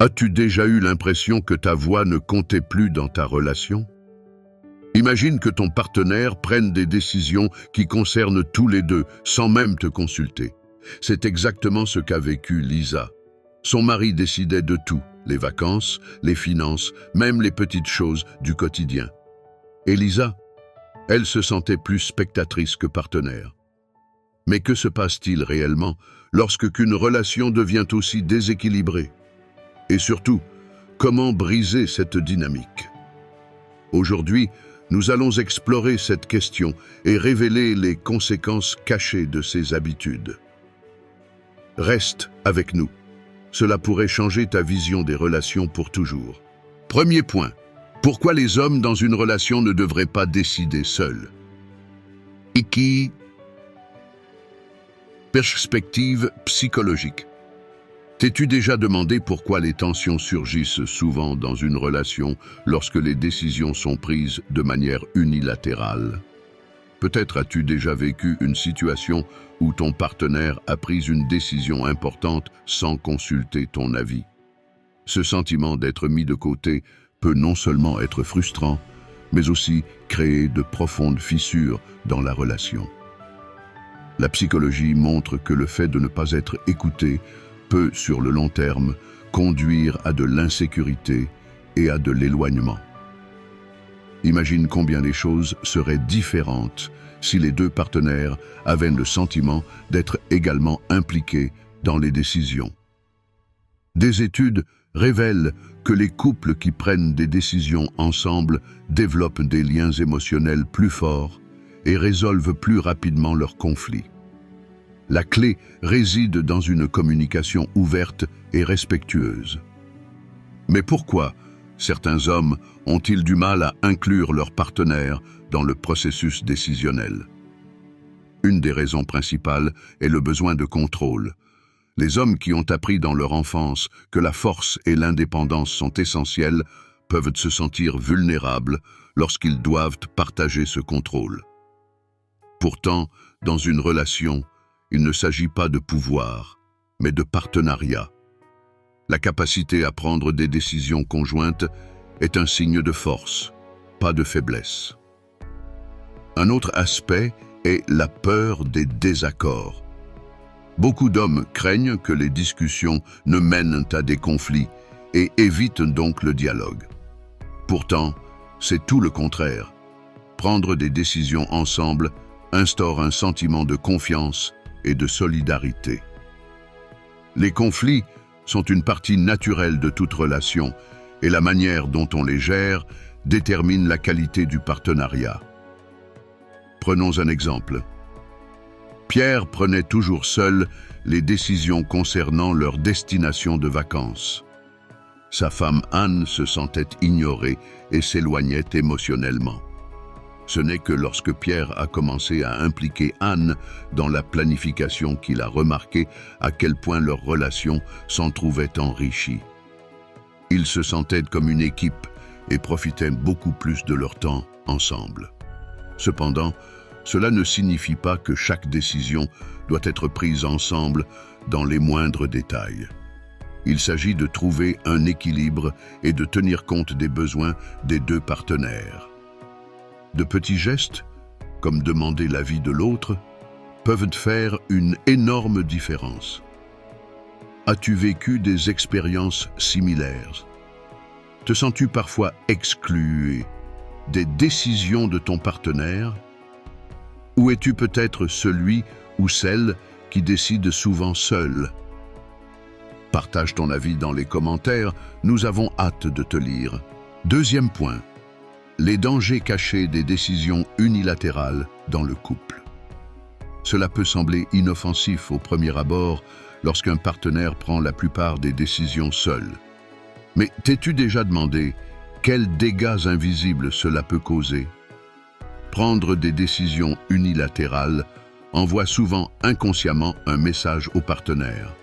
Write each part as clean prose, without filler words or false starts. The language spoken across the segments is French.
As-tu déjà eu l'impression que ta voix ne comptait plus dans ta relation? Imagine que ton partenaire prenne des décisions qui concernent tous les deux, sans même te consulter. C'est exactement ce qu'a vécu Lisa. Son mari décidait de tout, les vacances, les finances, même les petites choses du quotidien. Et Lisa, elle se sentait plus spectatrice que partenaire. Mais que se passe-t-il réellement lorsqu'une relation devient aussi déséquilibrée? Et surtout, comment briser cette dynamique? Aujourd'hui, nous allons explorer cette question et révéler les conséquences cachées de ces habitudes. Reste avec nous. Cela pourrait changer ta vision des relations pour toujours. Premier point. Pourquoi les hommes dans une relation ne devraient pas décider seuls? Perspective psychologique. T'es-tu déjà demandé pourquoi les tensions surgissent souvent dans une relation lorsque les décisions sont prises de manière unilatérale? Peut-être as-tu déjà vécu une situation où ton partenaire a pris une décision importante sans consulter ton avis. Ce sentiment d'être mis de côté peut non seulement être frustrant, mais aussi créer de profondes fissures dans la relation. La psychologie montre que le fait de ne pas être écouté peut, sur le long terme, conduire à de l'insécurité et à de l'éloignement. Imagine combien les choses seraient différentes si les deux partenaires avaient le sentiment d'être également impliqués dans les décisions. Des études révèlent que les couples qui prennent des décisions ensemble développent des liens émotionnels plus forts et résolvent plus rapidement leurs conflits. La clé réside dans une communication ouverte et respectueuse. Mais pourquoi certains hommes ont-ils du mal à inclure leur partenaire dans le processus décisionnel? Une des raisons principales est le besoin de contrôle. Les hommes qui ont appris dans leur enfance que la force et l'indépendance sont essentielles peuvent se sentir vulnérables lorsqu'ils doivent partager ce contrôle. Pourtant, dans une relation, il ne s'agit pas de pouvoir, mais de partenariat. La capacité à prendre des décisions conjointes est un signe de force, pas de faiblesse. Un autre aspect est la peur des désaccords. Beaucoup d'hommes craignent que les discussions ne mènent à des conflits et évitent donc le dialogue. Pourtant, c'est tout le contraire. Prendre des décisions ensemble instaure un sentiment de confiance et de solidarité. Les conflits sont une partie naturelle de toute relation et la manière dont on les gère détermine la qualité du partenariat. Prenons un exemple. Pierre prenait toujours seul les décisions concernant leur destination de vacances. Sa femme Anne se sentait ignorée et s'éloignait émotionnellement. Ce n'est que lorsque Pierre a commencé à impliquer Anne dans la planification qu'il a remarqué à quel point leur relation s'en trouvait enrichie. Ils se sentaient comme une équipe et profitaient beaucoup plus de leur temps ensemble. Cependant, cela ne signifie pas que chaque décision doit être prise ensemble dans les moindres détails. Il s'agit de trouver un équilibre et de tenir compte des besoins des deux partenaires. De petits gestes, comme demander l'avis de l'autre, peuvent faire une énorme différence. As-tu vécu des expériences similaires? Te sens-tu parfois exclu des décisions de ton partenaire? Ou es-tu peut-être celui ou celle qui décide souvent seul? Partage ton avis dans les commentaires, nous avons hâte de te lire. Deuxième point. Les dangers cachés des décisions unilatérales dans le couple. Cela peut sembler inoffensif au premier abord lorsqu'un partenaire prend la plupart des décisions seul. Mais t'es-tu déjà demandé quels dégâts invisibles cela peut causer? Prendre des décisions unilatérales envoie souvent inconsciemment un message au partenaire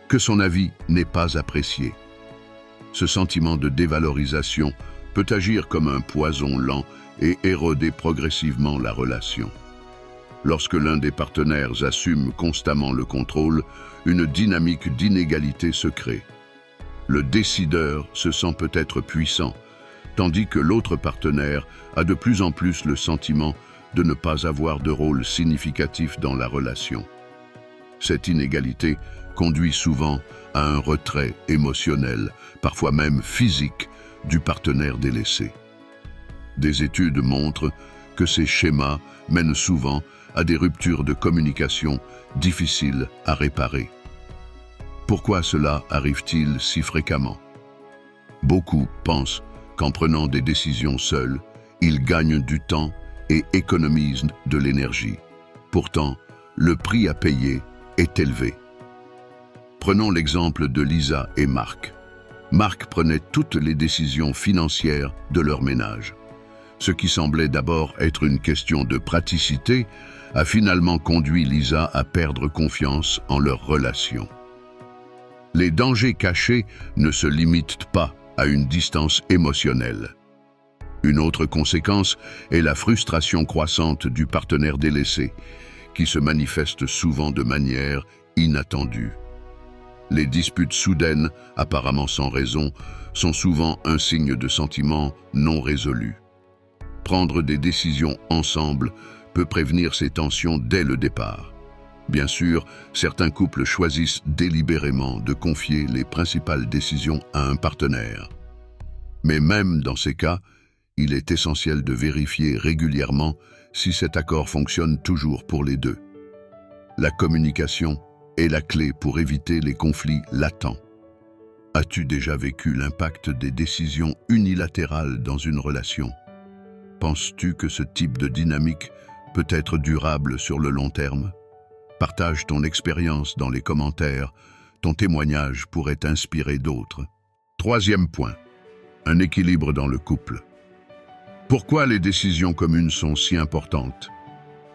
que son avis n'est pas apprécié. Ce sentiment de dévalorisation peut agir comme un poison lent et éroder progressivement la relation. Lorsque l'un des partenaires assume constamment le contrôle, une dynamique d'inégalité se crée. Le décideur se sent peut-être puissant, tandis que l'autre partenaire a de plus en plus le sentiment de ne pas avoir de rôle significatif dans la relation. Cette inégalité conduit souvent à un retrait émotionnel, parfois même physique, du partenaire délaissé. Des études montrent que ces schémas mènent souvent à des ruptures de communication difficiles à réparer. Pourquoi cela arrive-t-il si fréquemment? Beaucoup pensent qu'en prenant des décisions seuls, ils gagnent du temps et économisent de l'énergie. Pourtant, le prix à payer est élevé. Prenons l'exemple de Lisa et Marc. Marc prenait toutes les décisions financières de leur ménage. Ce qui semblait d'abord être une question de praticité a finalement conduit Lisa à perdre confiance en leur relation. Les dangers cachés ne se limitent pas à une distance émotionnelle. Une autre conséquence est la frustration croissante du partenaire délaissé, qui se manifeste souvent de manière inattendue. Les disputes soudaines, apparemment sans raison, sont souvent un signe de sentiments non résolus. Prendre des décisions ensemble peut prévenir ces tensions dès le départ. Bien sûr, certains couples choisissent délibérément de confier les principales décisions à un partenaire. Mais même dans ces cas, il est essentiel de vérifier régulièrement si cet accord fonctionne toujours pour les deux. La communication est la clé pour éviter les conflits latents. As-tu déjà vécu l'impact des décisions unilatérales dans une relation? Penses-tu que ce type de dynamique peut être durable sur le long terme? Partage ton expérience dans les commentaires. Ton témoignage pourrait inspirer d'autres. Troisième point, un équilibre dans le couple. Pourquoi les décisions communes sont si importantes?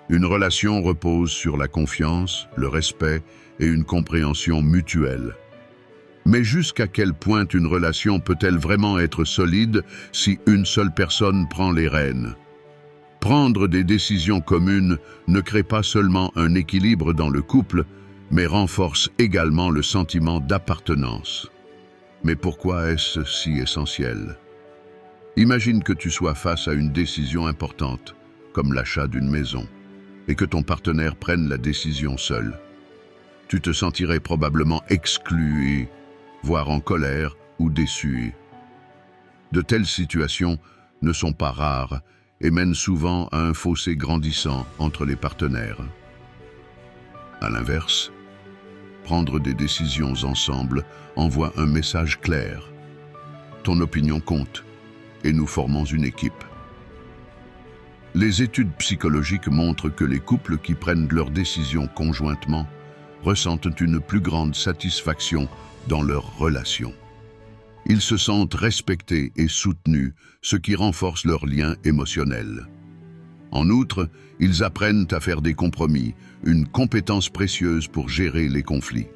Une relation repose sur la confiance, le respect et une compréhension mutuelle. Mais jusqu'à quel point une relation peut-elle vraiment être solide si une seule personne prend les rênes? Prendre des décisions communes ne crée pas seulement un équilibre dans le couple, mais renforce également le sentiment d'appartenance. Mais pourquoi est-ce si essentiel? Imagine que tu sois face à une décision importante, comme l'achat d'une maison, et que ton partenaire prenne la décision seul. Tu te sentirais probablement exclu, voire en colère ou déçu. De telles situations ne sont pas rares et mènent souvent à un fossé grandissant entre les partenaires. À l'inverse, prendre des décisions ensemble envoie un message clair. Ton opinion compte et nous formons une équipe. Les études psychologiques montrent que les couples qui prennent leurs décisions conjointement ressentent une plus grande satisfaction dans leur relation. Ils se sentent respectés et soutenus, ce qui renforce leur lien émotionnel. En outre, ils apprennent à faire des compromis, une compétence précieuse pour gérer les conflits.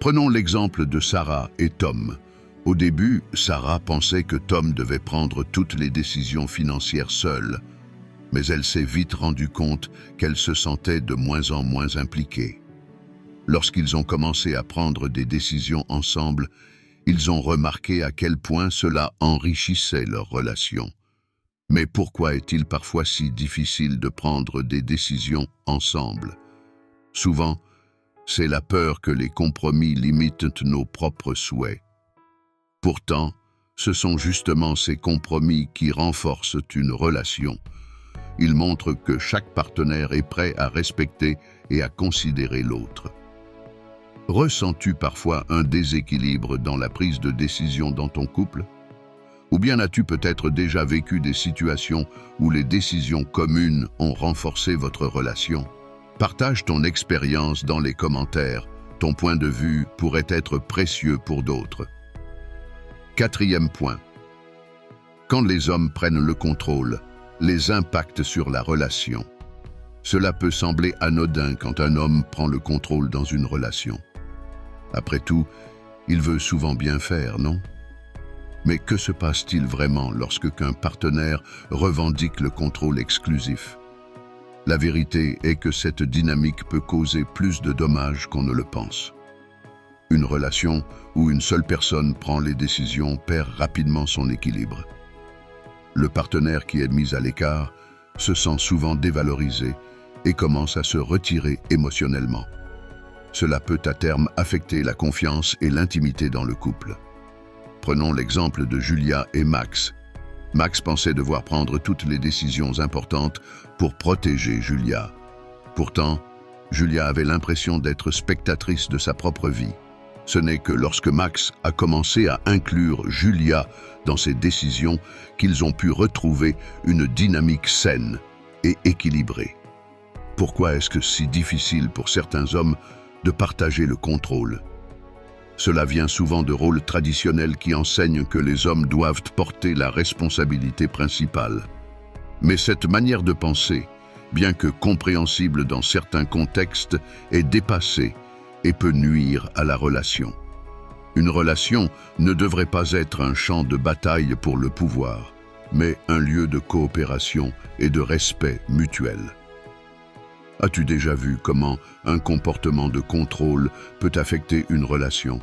Prenons l'exemple de Sarah et Tom. Au début, Sarah pensait que Tom devait prendre toutes les décisions financières seule, mais elle s'est vite rendue compte qu'elle se sentait de moins en moins impliquée. Lorsqu'ils ont commencé à prendre des décisions ensemble, ils ont remarqué à quel point cela enrichissait leur relation. Mais pourquoi est-il parfois si difficile de prendre des décisions ensemble? Souvent, c'est la peur que les compromis limitent nos propres souhaits. Pourtant, ce sont justement ces compromis qui renforcent une relation. Ils montrent que chaque partenaire est prêt à respecter et à considérer l'autre. Ressens-tu parfois un déséquilibre dans la prise de décision dans ton couple? Ou bien as-tu peut-être déjà vécu des situations où les décisions communes ont renforcé votre relation? Partage ton expérience dans les commentaires. Ton point de vue pourrait être précieux pour d'autres. Quatrième point. Quand les hommes prennent le contrôle, les impacts sur la relation. Cela peut sembler anodin quand un homme prend le contrôle dans une relation. Après tout, il veut souvent bien faire, non? Mais que se passe-t-il vraiment lorsque qu'un partenaire revendique le contrôle exclusif? La vérité est que cette dynamique peut causer plus de dommages qu'on ne le pense. Une relation où une seule personne prend les décisions perd rapidement son équilibre. Le partenaire qui est mis à l'écart se sent souvent dévalorisé et commence à se retirer émotionnellement. Cela peut à terme affecter la confiance et l'intimité dans le couple. Prenons l'exemple de Julia et Max. Max pensait devoir prendre toutes les décisions importantes pour protéger Julia. Pourtant, Julia avait l'impression d'être spectatrice de sa propre vie. Ce n'est que lorsque Max a commencé à inclure Julia dans ses décisions qu'ils ont pu retrouver une dynamique saine et équilibrée. Pourquoi est-ce que c'est si difficile pour certains hommes de partager le contrôle? Cela vient souvent de rôles traditionnels qui enseignent que les hommes doivent porter la responsabilité principale. Mais cette manière de penser, bien que compréhensible dans certains contextes, est dépassée et peut nuire à la relation. Une relation ne devrait pas être un champ de bataille pour le pouvoir, mais un lieu de coopération et de respect mutuel. As-tu déjà vu comment un comportement de contrôle peut affecter une relation?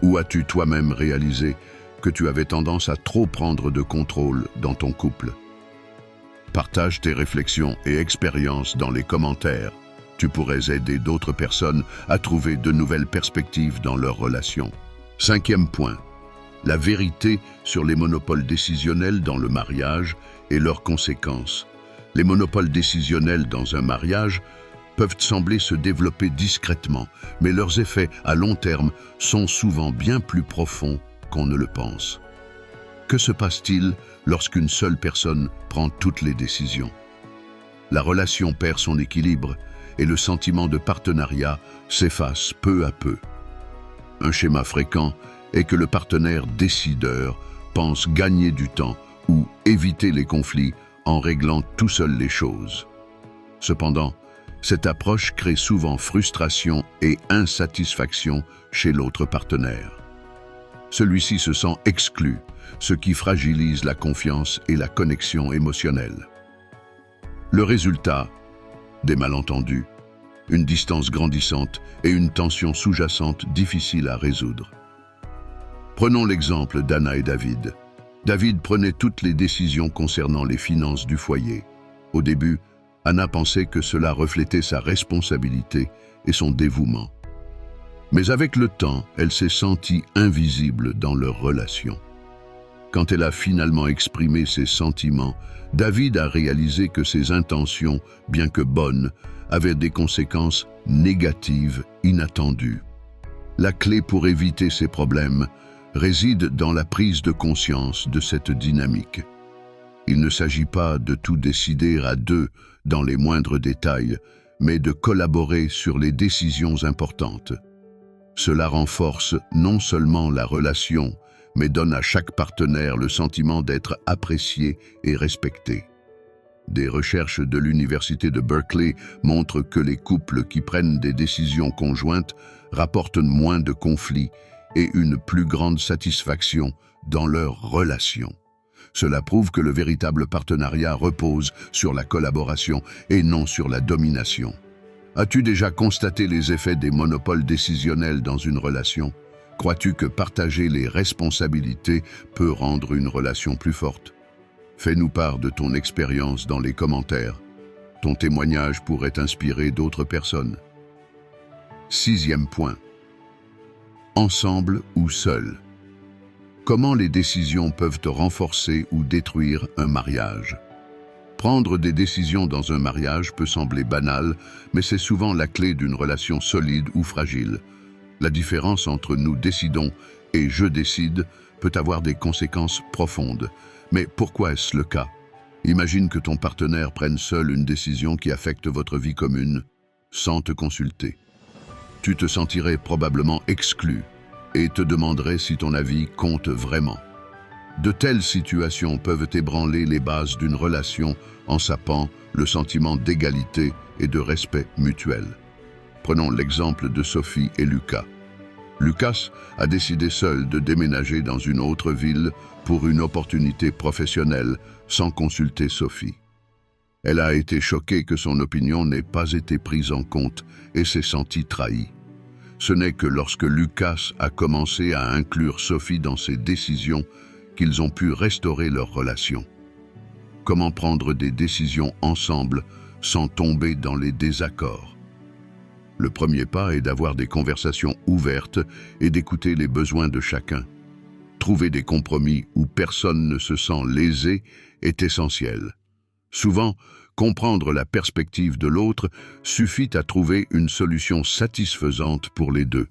Ou as-tu toi-même réalisé que tu avais tendance à trop prendre de contrôle dans ton couple? Partage tes réflexions et expériences dans les commentaires. Tu pourrais aider d'autres personnes à trouver de nouvelles perspectives dans leur relation. 5e point, la vérité sur les monopoles décisionnels dans le mariage et leurs conséquences. Les monopoles décisionnels dans un mariage peuvent sembler se développer discrètement, mais leurs effets à long terme sont souvent bien plus profonds qu'on ne le pense. Que se passe-t-il lorsqu'une seule personne prend toutes les décisions? La relation perd son équilibre et le sentiment de partenariat s'efface peu à peu. Un schéma fréquent est que le partenaire décideur pense gagner du temps ou éviter les conflits en réglant tout seul les choses. Cependant, cette approche crée souvent frustration et insatisfaction chez l'autre partenaire. Celui-ci se sent exclu, ce qui fragilise la confiance et la connexion émotionnelle. Le résultat, des malentendus, une distance grandissante et une tension sous-jacente difficile à résoudre. Prenons l'exemple d'Anna et David. David prenait toutes les décisions concernant les finances du foyer. Au début, Anna pensait que cela reflétait sa responsabilité et son dévouement. Mais avec le temps, elle s'est sentie invisible dans leur relation. Quand elle a finalement exprimé ses sentiments, David a réalisé que ses intentions, bien que bonnes, avaient des conséquences négatives inattendues. La clé pour éviter ces problèmes réside dans la prise de conscience de cette dynamique. Il ne s'agit pas de tout décider à deux dans les moindres détails, mais de collaborer sur les décisions importantes. Cela renforce non seulement la relation, mais donne à chaque partenaire le sentiment d'être apprécié et respecté. Des recherches de l'Université de Berkeley montrent que les couples qui prennent des décisions conjointes rapportent moins de conflits et une plus grande satisfaction dans leur relation. Cela prouve que le véritable partenariat repose sur la collaboration et non sur la domination. As-tu déjà constaté les effets des monopoles décisionnels dans une relation? Crois-tu que partager les responsabilités peut rendre une relation plus forte? Fais-nous part de ton expérience dans les commentaires. Ton témoignage pourrait inspirer d'autres personnes. 6e point. Ensemble ou seul? Comment les décisions peuvent renforcer ou détruire un mariage? Prendre des décisions dans un mariage peut sembler banal, mais c'est souvent la clé d'une relation solide ou fragile. La différence entre nous décidons et je décide peut avoir des conséquences profondes. Mais pourquoi est-ce le cas? Imagine que ton partenaire prenne seul une décision qui affecte votre vie commune, sans te consulter. Tu te sentirais probablement exclu et te demanderais si ton avis compte vraiment. De telles situations peuvent ébranler les bases d'une relation en sapant le sentiment d'égalité et de respect mutuel. Prenons l'exemple de Sophie et Lucas. Lucas a décidé seul de déménager dans une autre ville pour une opportunité professionnelle sans consulter Sophie. Elle a été choquée que son opinion n'ait pas été prise en compte et s'est sentie trahie. Ce n'est que lorsque Lucas a commencé à inclure Sophie dans ses décisions qu'ils ont pu restaurer leur relation. Comment prendre des décisions ensemble sans tomber dans les désaccords? Le premier pas est d'avoir des conversations ouvertes et d'écouter les besoins de chacun. Trouver des compromis où personne ne se sent lésé est essentiel. Souvent, comprendre la perspective de l'autre suffit à trouver une solution satisfaisante pour les deux.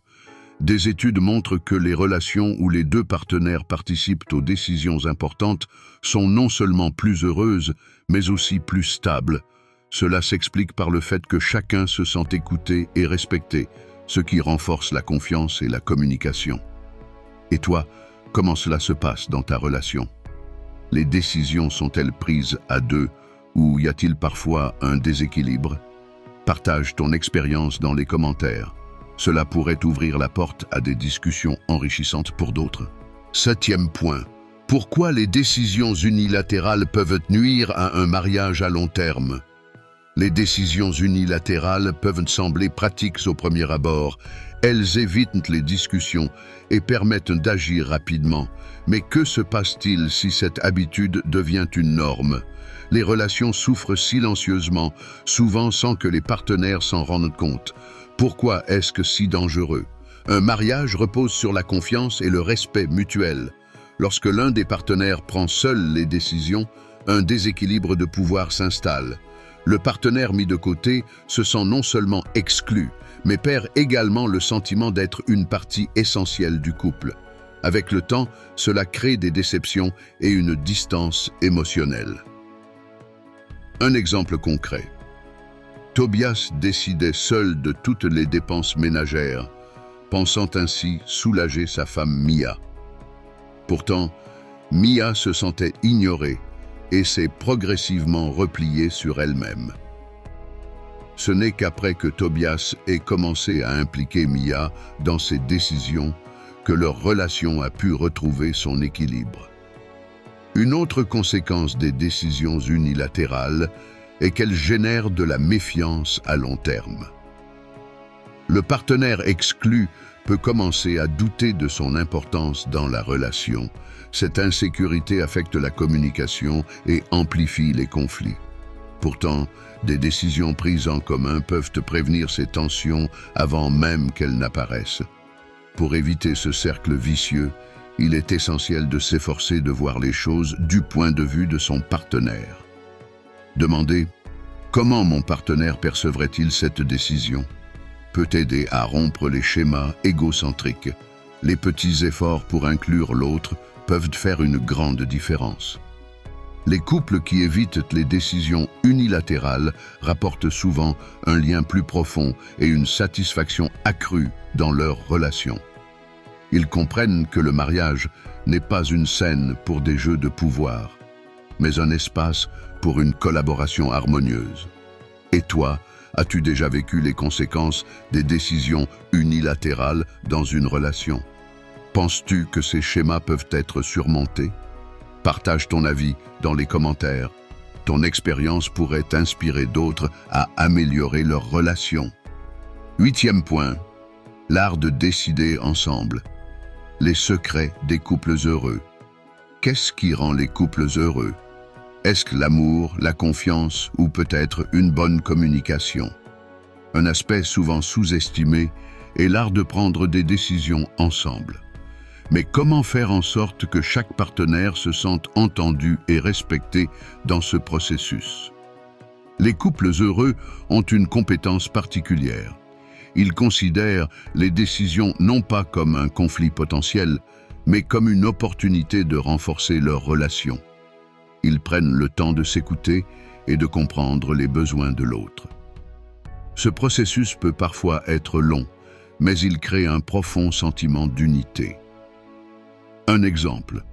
Des études montrent que les relations où les deux partenaires participent aux décisions importantes sont non seulement plus heureuses, mais aussi plus stables. Cela s'explique par le fait que chacun se sent écouté et respecté, ce qui renforce la confiance et la communication. Et toi, comment cela se passe dans ta relation? Les décisions sont-elles prises à deux ou y a-t-il parfois un déséquilibre? Partage ton expérience dans les commentaires. Cela pourrait ouvrir la porte à des discussions enrichissantes pour d'autres. 7e point. Pourquoi les décisions unilatérales peuvent nuire à un mariage à long terme? Les décisions unilatérales peuvent sembler pratiques au premier abord. Elles évitent les discussions et permettent d'agir rapidement. Mais que se passe-t-il si cette habitude devient une norme? Les relations souffrent silencieusement, souvent sans que les partenaires s'en rendent compte. Pourquoi est-ce si dangereux? Un mariage repose sur la confiance et le respect mutuel. Lorsque l'un des partenaires prend seul les décisions, un déséquilibre de pouvoir s'installe. Le partenaire mis de côté se sent non seulement exclu, mais perd également le sentiment d'être une partie essentielle du couple. Avec le temps, cela crée des déceptions et une distance émotionnelle. Un exemple concret. Tobias décidait seul de toutes les dépenses ménagères, pensant ainsi soulager sa femme Mia. Pourtant, Mia se sentait ignorée et s'est progressivement repliée sur elle-même. Ce n'est qu'après que Tobias ait commencé à impliquer Mia dans ses décisions que leur relation a pu retrouver son équilibre. Une autre conséquence des décisions unilatérales est qu'elles génèrent de la méfiance à long terme. Le partenaire exclu peut commencer à douter de son importance dans la relation. Cette insécurité affecte la communication et amplifie les conflits. Pourtant, des décisions prises en commun peuvent prévenir ces tensions avant même qu'elles n'apparaissent. Pour éviter ce cercle vicieux, il est essentiel de s'efforcer de voir les choses du point de vue de son partenaire. Demandez « Comment mon partenaire percevrait-il cette décision ?» peut aider à rompre les schémas égocentriques. Les petits efforts pour inclure l'autre peuvent faire une grande différence. Les couples qui évitent les décisions unilatérales rapportent souvent un lien plus profond et une satisfaction accrue dans leur relation. Ils comprennent que le mariage n'est pas une scène pour des jeux de pouvoir, mais un espace pour une collaboration harmonieuse. Et toi, as-tu déjà vécu les conséquences des décisions unilatérales dans une relation? Penses-tu que ces schémas peuvent être surmontés? Partage ton avis dans les commentaires. Ton expérience pourrait inspirer d'autres à améliorer leur relation. 8e point. L'art de décider ensemble. Les secrets des couples heureux. Qu'est-ce qui rend les couples heureux? Est-ce que l'amour, la confiance ou peut-être une bonne communication? Un aspect souvent sous-estimé est l'art de prendre des décisions ensemble. Mais comment faire en sorte que chaque partenaire se sente entendu et respecté dans ce processus? Les couples heureux ont une compétence particulière. Ils considèrent les décisions non pas comme un conflit potentiel, mais comme une opportunité de renforcer leur relation. Ils prennent le temps de s'écouter et de comprendre les besoins de l'autre. Ce processus peut parfois être long, mais il crée un profond sentiment d'unité. Un exemple.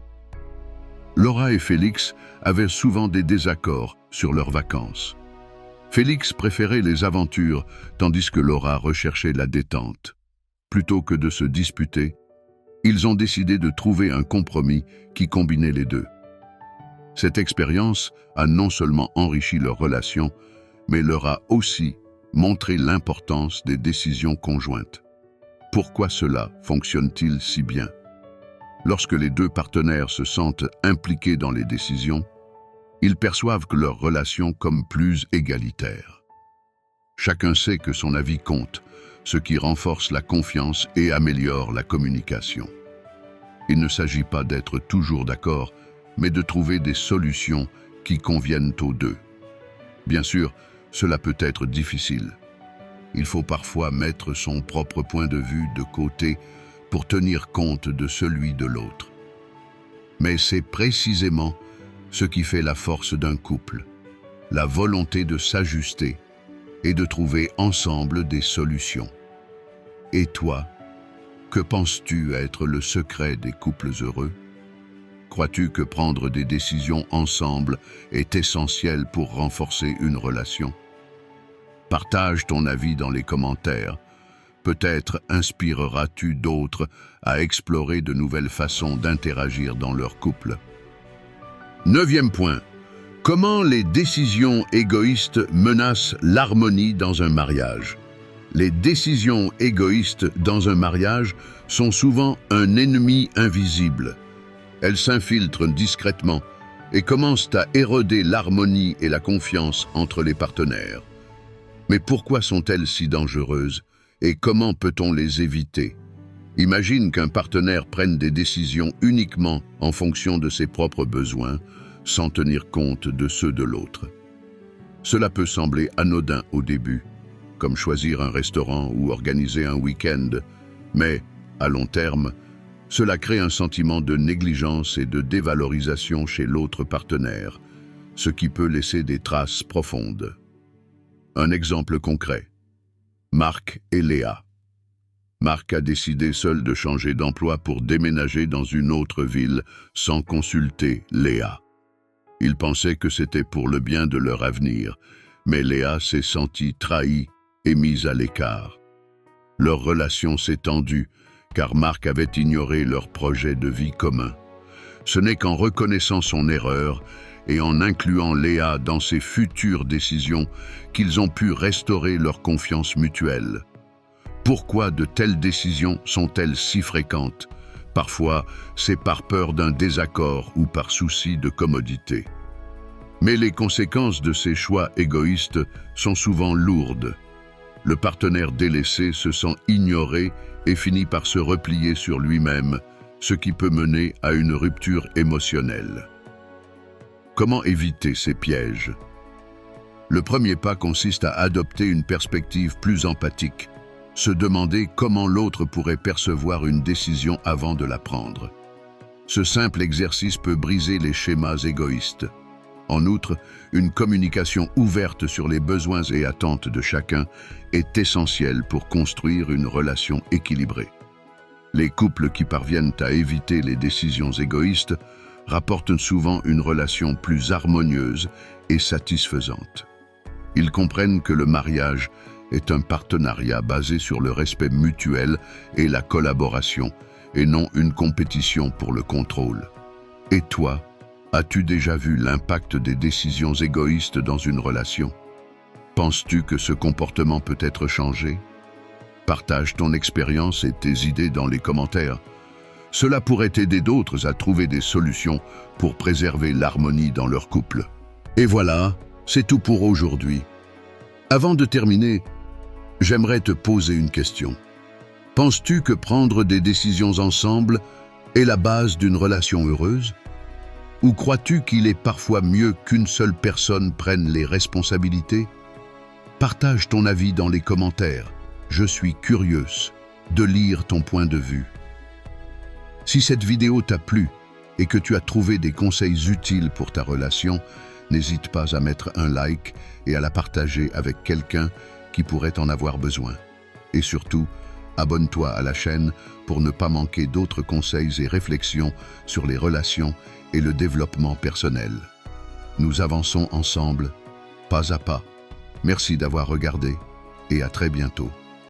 Laura et Félix avaient souvent des désaccords sur leurs vacances. Félix préférait les aventures, tandis que Laura recherchait la détente. Plutôt que de se disputer, ils ont décidé de trouver un compromis qui combinait les deux. Cette expérience a non seulement enrichi leur relation, mais leur a aussi montré l'importance des décisions conjointes. Pourquoi cela fonctionne-t-il si bien? Lorsque les deux partenaires se sentent impliqués dans les décisions, ils perçoivent que leur relation comme plus égalitaire. Chacun sait que son avis compte, ce qui renforce la confiance et améliore la communication. Il ne s'agit pas d'être toujours d'accord, mais de trouver des solutions qui conviennent aux deux. Bien sûr, cela peut être difficile. Il faut parfois mettre son propre point de vue de côté pour tenir compte de celui de l'autre. Mais c'est précisément ce qui fait la force d'un couple, la volonté de s'ajuster et de trouver ensemble des solutions. Et toi, que penses-tu être le secret des couples heureux? Crois-tu que prendre des décisions ensemble est essentiel pour renforcer une relation? Partage ton avis dans les commentaires. Peut-être inspireras-tu d'autres à explorer de nouvelles façons d'interagir dans leur couple. 9e point. Comment les décisions égoïstes menacent l'harmonie dans un mariage? Les décisions égoïstes dans un mariage sont souvent un ennemi invisible. Elles s'infiltrent discrètement et commencent à éroder l'harmonie et la confiance entre les partenaires. Mais pourquoi sont-elles si dangereuses et comment peut-on les éviter? Imagine qu'un partenaire prenne des décisions uniquement en fonction de ses propres besoins, sans tenir compte de ceux de l'autre. Cela peut sembler anodin au début, comme choisir un restaurant ou organiser un week-end, mais, à long terme, cela crée un sentiment de négligence et de dévalorisation chez l'autre partenaire, ce qui peut laisser des traces profondes. Un exemple concret. Marc et Léa. Marc a décidé seul de changer d'emploi pour déménager dans une autre ville sans consulter Léa. Il pensait que c'était pour le bien de leur avenir, mais Léa s'est sentie trahie et mise à l'écart. Leur relation s'est tendue, car Marc avait ignoré leur projet de vie commun. Ce n'est qu'en reconnaissant son erreur et en incluant Léa dans ses futures décisions qu'ils ont pu restaurer leur confiance mutuelle. Pourquoi de telles décisions sont-elles si fréquentes? Parfois, c'est par peur d'un désaccord ou par souci de commodité. Mais les conséquences de ces choix égoïstes sont souvent lourdes. Le partenaire délaissé se sent ignoré et finit par se replier sur lui-même, ce qui peut mener à une rupture émotionnelle. Comment éviter ces pièges? Le premier pas consiste à adopter une perspective plus empathique, se demander comment l'autre pourrait percevoir une décision avant de la prendre. Ce simple exercice peut briser les schémas égoïstes. En outre, une communication ouverte sur les besoins et attentes de chacun est essentielle pour construire une relation équilibrée. Les couples qui parviennent à éviter les décisions égoïstes rapportent souvent une relation plus harmonieuse et satisfaisante. Ils comprennent que le mariage est un partenariat basé sur le respect mutuel et la collaboration, et non une compétition pour le contrôle. Et toi, as-tu déjà vu l'impact des décisions égoïstes dans une relation? Penses-tu que ce comportement peut être changé? Partage ton expérience et tes idées dans les commentaires. Cela pourrait aider d'autres à trouver des solutions pour préserver l'harmonie dans leur couple. Et voilà, c'est tout pour aujourd'hui. Avant de terminer, j'aimerais te poser une question. Penses-tu que prendre des décisions ensemble est la base d'une relation heureuse? Ou crois-tu qu'il est parfois mieux qu'une seule personne prenne les responsabilités? Partage ton avis dans les commentaires. Je suis curieuse de lire ton point de vue. Si cette vidéo t'a plu et que tu as trouvé des conseils utiles pour ta relation, n'hésite pas à mettre un like et à la partager avec quelqu'un qui pourrait en avoir besoin. Et surtout, abonne-toi à la chaîne pour ne pas manquer d'autres conseils et réflexions sur les relations et le développement personnel. Nous avançons ensemble, pas à pas. Merci d'avoir regardé et à très bientôt.